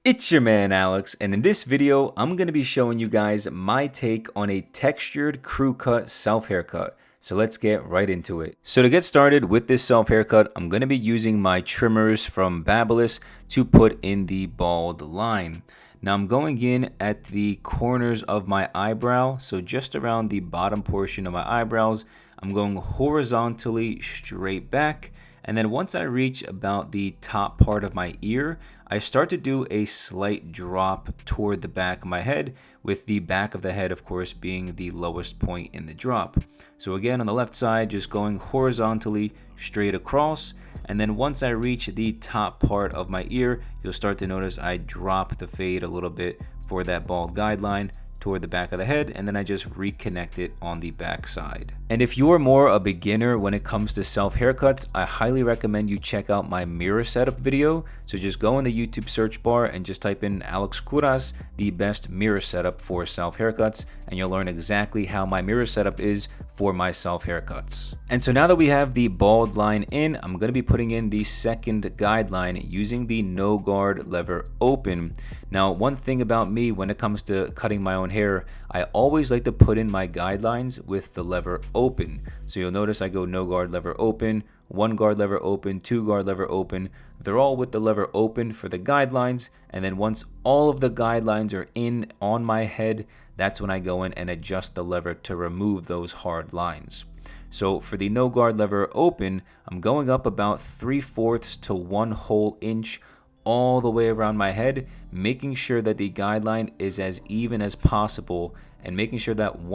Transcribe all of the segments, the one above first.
It's your man Alex, and in this video, I'm going to be showing you guys my take on a textured crew cut self haircut. So let's get right into it. So to get started with this self haircut, I'm going to be using my trimmers from Babyliss to put in the bald line. Now I'm going in at the corners of my eyebrow, so just around the bottom portion of my eyebrows. I'm going horizontally straight back. And then once I reach about the top part of my ear, I start to do a slight drop toward the back of my head, with the back of the head, of course, being the lowest point in the drop. So again, on the left side, just going horizontally straight across. And then once I reach the top part of my ear, you'll start to notice I drop the fade a little bit for that bald guideline toward the back of the head, and then I just reconnect it on the back side. And if you're more a beginner when it comes to self haircuts, I highly recommend you check out my mirror setup video. So just go in the YouTube search bar and just type in Alex Kouras, the best mirror setup for self haircuts, and you'll learn exactly how my mirror setup is for my self haircuts. And so now that we have the bald line in, I'm going to be putting in the second guideline using the no guard lever open. Now, one thing about me when it comes to cutting my own hair, I always like to put in my guidelines with the lever open. So you'll notice I go no guard lever open, one guard lever open, two guard lever open. They're all with the lever open for the guidelines. And then once all of the guidelines are in on my head, that's when I go in and adjust the lever to remove those hard lines. So for the no guard lever open, I'm going up about 3/4 to 1 whole inch all the way around my head, making sure that the guideline is as even as possible, and making sure that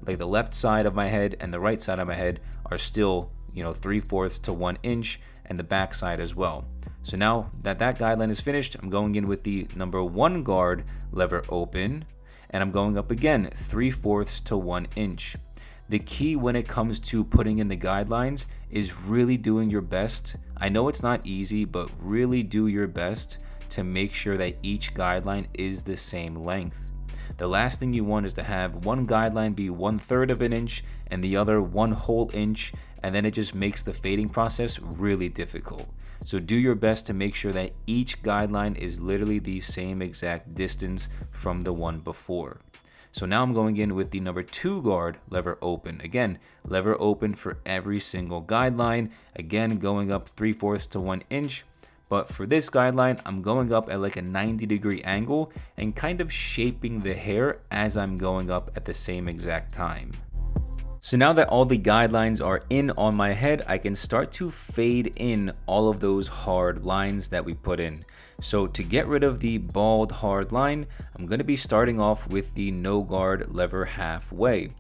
like the left side of my head and the right side of my head are still, 3/4 to 1 inch, and the back side as well. So now that guideline is finished, I'm going in with the number 1 guard lever open, and I'm going up again 3/4 to 1 inch. The key when it comes to putting in the guidelines is really doing your best. I know it's not easy, but really do your best to make sure that each guideline is the same length. The last thing you want is to have one guideline be 1/3 of an inch and the other 1 whole inch, and then it just makes the fading process really difficult. So do your best to make sure that each guideline is literally the same exact distance from the one before. So now I'm going in with the number 2 guard lever open. Again, lever open for every single guideline. Again, going up 3/4 to 1 inch. But for this guideline, I'm going up at like a 90-degree angle and kind of shaping the hair as I'm going up at the same exact time. So now that all the guidelines are in on my head, I can start to fade in all of those hard lines that we put in. So to get rid of the bald hard line, I'm going to be starting off with the no guard lever halfway.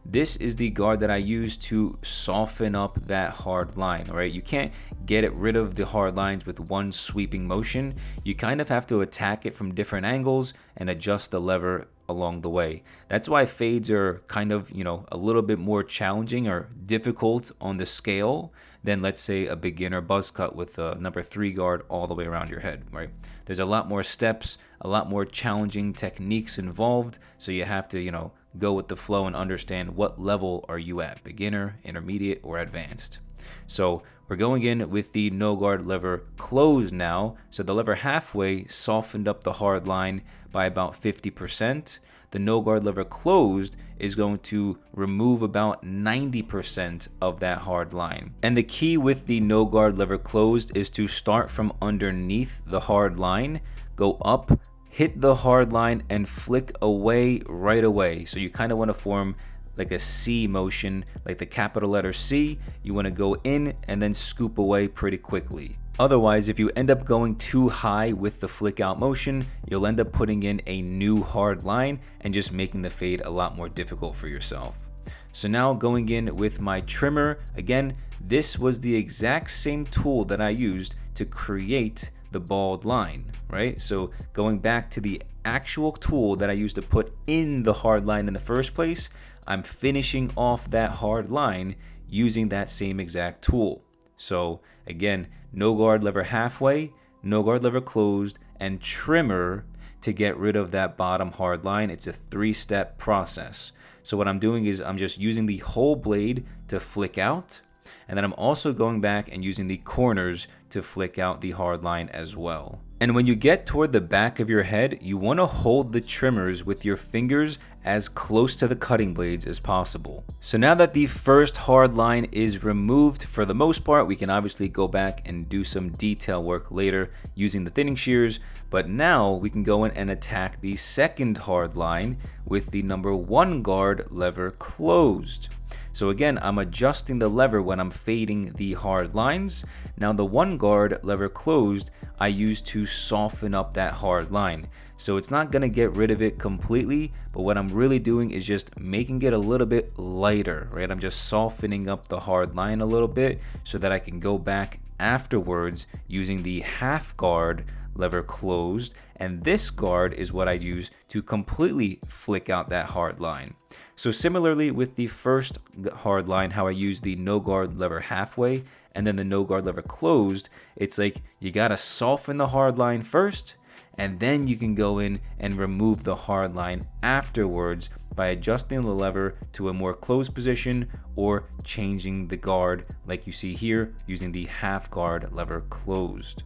This is the guard that I use to soften up that hard line, all right? You can't get rid of the hard lines with one sweeping motion. You kind of have to attack it from different angles and adjust the lever along the way. That's why fades are kind of, a little bit more challenging or difficult on the scale than, let's say, a beginner buzz cut with a number 3 guard all the way around your head, right? There's a lot more steps, a lot more challenging techniques involved, so you have to, go with the flow and understand what level are you at, beginner, intermediate, or advanced. So we're going in with the no guard lever closed now. So the lever halfway softened up the hard line by about 50%. The no guard lever closed is going to remove about 90% of that hard line. And the key with the no guard lever closed is to start from underneath the hard line, go up, hit the hard line, and flick away right away. So you kind of want to form like a C motion, like the capital letter C. You want to go in and then scoop away pretty quickly. Otherwise, if you end up going too high with the flick out motion, you'll end up putting in a new hard line and just making the fade a lot more difficult for yourself. So now going in with my trimmer, again, this was the exact same tool that I used to create the bald line, right? So going back to the actual tool that I used to put in the hard line in the first place, I'm finishing off that hard line using that same exact tool. So again, no guard lever halfway, no guard lever closed, and trimmer to get rid of that bottom hard line. It's a 3-step process. So what I'm doing is I'm just using the whole blade to flick out, And then I'm also going back and using the corners to flick out the hard line as well. And when you get toward the back of your head, you want to hold the trimmers with your fingers as close to the cutting blades as possible. So now that the first hard line is removed, for the most part, we can obviously go back and do some detail work later using the thinning shears, but now we can go in and attack the second hard line with the number 1 guard lever closed. So again, I'm adjusting the lever when I'm fading the hard lines. Now the 1 guard lever closed, I use to soften up that hard line. So it's not gonna get rid of it completely, but what I'm really doing is just making it a little bit lighter, right? I'm just softening up the hard line a little bit so that I can go back afterwards using the half guard lever closed, and this guard is what I use to completely flick out that hard line. So similarly with the first hard line, how I use the no guard lever halfway and then the no guard lever closed, it's like you gotta soften the hard line first, and then you can go in and remove the hard line afterwards by adjusting the lever to a more closed position or changing the guard like you see here using the half guard lever closed.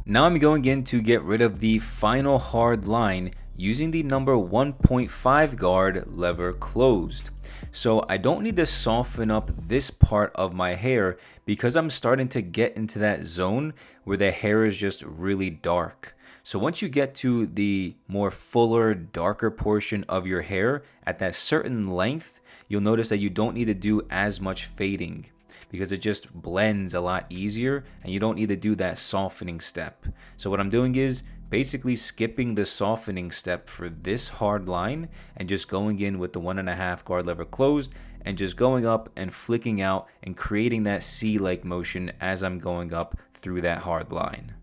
Now I'm going in to get rid of the final hard line using the number 1.5 guard lever closed. So I don't need to soften up this part of my hair because I'm starting to get into that zone where the hair is just really dark. So once you get to the more fuller, darker portion of your hair at that certain length, you'll notice that you don't need to do as much fading, because it just blends a lot easier and you don't need to do that softening step. So what I'm doing is basically skipping the softening step for this hard line and just going in with the 1.5 guard lever closed and just going up and flicking out and creating that C-like motion as I'm going up through that hard line.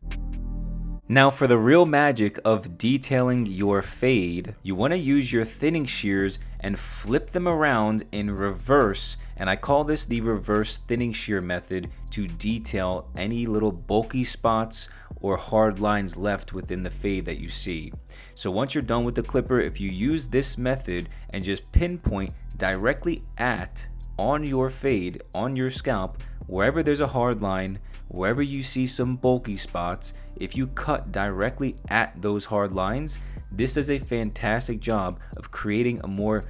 Now for the real magic of detailing your fade, you want to use your thinning shears and flip them around in reverse, and I call this the reverse thinning shear method to detail any little bulky spots or hard lines left within the fade that you see. So once you're done with the clipper, if you use this method and just pinpoint directly on your fade, on your scalp, wherever there's a hard line, wherever you see some bulky spots, if you cut directly at those hard lines, this does a fantastic job of creating a more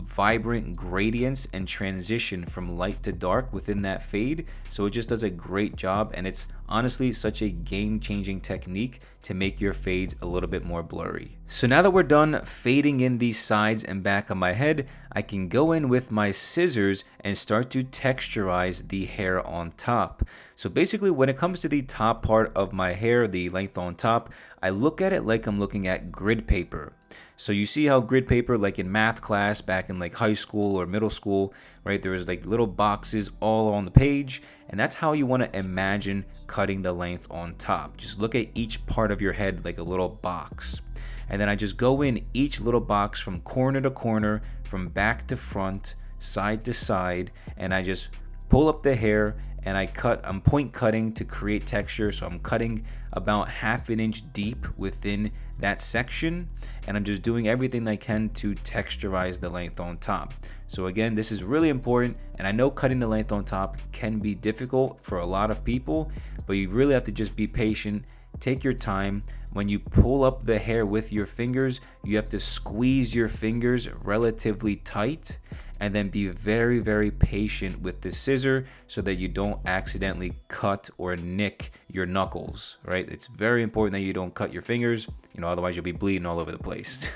vibrant gradients and transition from light to dark within that fade. So it just does a great job, and it's honestly such a game-changing technique to make your fades a little bit more blurry. So now that we're done fading in the sides and back of my head, I can go in with my scissors and start to texturize the hair on top. So basically when it comes to the top part of my hair, the length on top, I look at it like I'm looking at grid paper. So you see how grid paper, like in math class back in like high school or middle school, right? There was like little boxes all on the page, and that's how you want to imagine cutting the length on top. Just look at each part of your head like a little box. And then I just go in each little box from corner to corner, from back to front, side to side, and I just pull up the hair and I'm point cutting to create texture. So I'm cutting about 1/2 inch deep within that section, and I'm just doing everything I can to texturize the length on top. So again, this is really important, and I know cutting the length on top can be difficult for a lot of people, but you really have to just be patient. Take your time. When you pull up the hair with your fingers, you have to squeeze your fingers relatively tight, and then be very, very patient with the scissor so that you don't accidentally cut or nick your knuckles, right? It's very important that you don't cut your fingers, otherwise you'll be bleeding all over the place.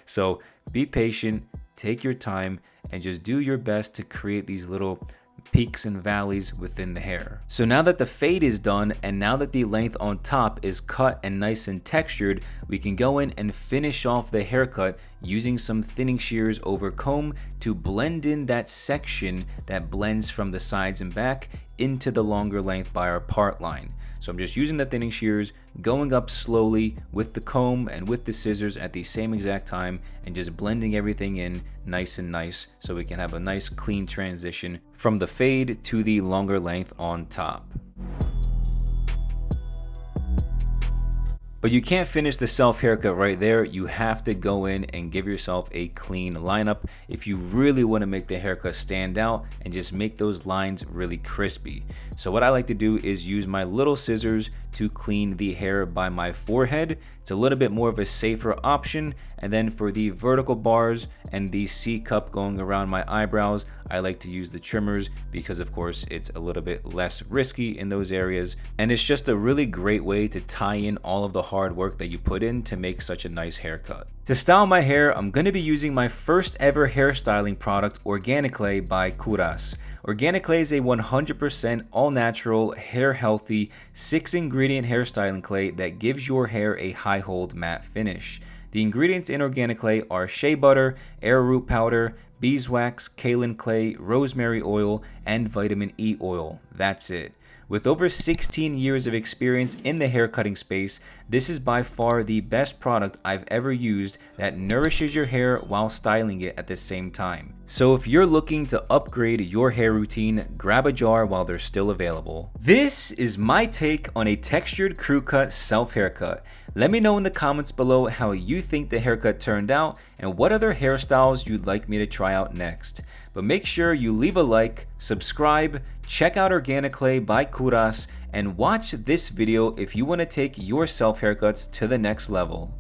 So be patient, take your time, and just do your best to create these little peaks and valleys within the hair. So now that the fade is done, and now that the length on top is cut and nice and textured, we can go in and finish off the haircut using some thinning shears over comb to blend in that section that blends from the sides and back into the longer length by our part line. So I'm just using the thinning shears, going up slowly with the comb and with the scissors at the same exact time, and just blending everything in nice and nice so we can have a nice clean transition from the fade to the longer length on top. But you can't finish the self haircut right there. You have to go in and give yourself a clean lineup if you really want to make the haircut stand out and just make those lines really crispy. So what I like to do is use my little scissors to clean the hair by my forehead. It's a little bit more of a safer option. And then for the vertical bars and the C cup going around my eyebrows, I like to use the trimmers because of course it's a little bit less risky in those areas. And it's just a really great way to tie in all of the hard work that you put in to make such a nice haircut. To style my hair, I'm going to be using my first ever hairstyling product, Organic Clay by Kouras. Organic Clay is a 100% all-natural, hair-healthy, 6-ingredient hairstyling clay that gives your hair a high-hold matte finish. The ingredients in Organic Clay are shea butter, arrowroot powder, beeswax, kaolin clay, rosemary oil, and vitamin E oil. That's it. With over 16 years of experience in the haircutting space, this is by far the best product I've ever used that nourishes your hair while styling it at the same time. So if you're looking to upgrade your hair routine, grab a jar while they're still available. This is my take on a textured crew cut self haircut. Let me know in the comments below how you think the haircut turned out and what other hairstyles you'd like me to try out next. But make sure you leave a like, subscribe, check out Organic Clay by Kouras, and watch this video if you want to take your self haircuts to the next level.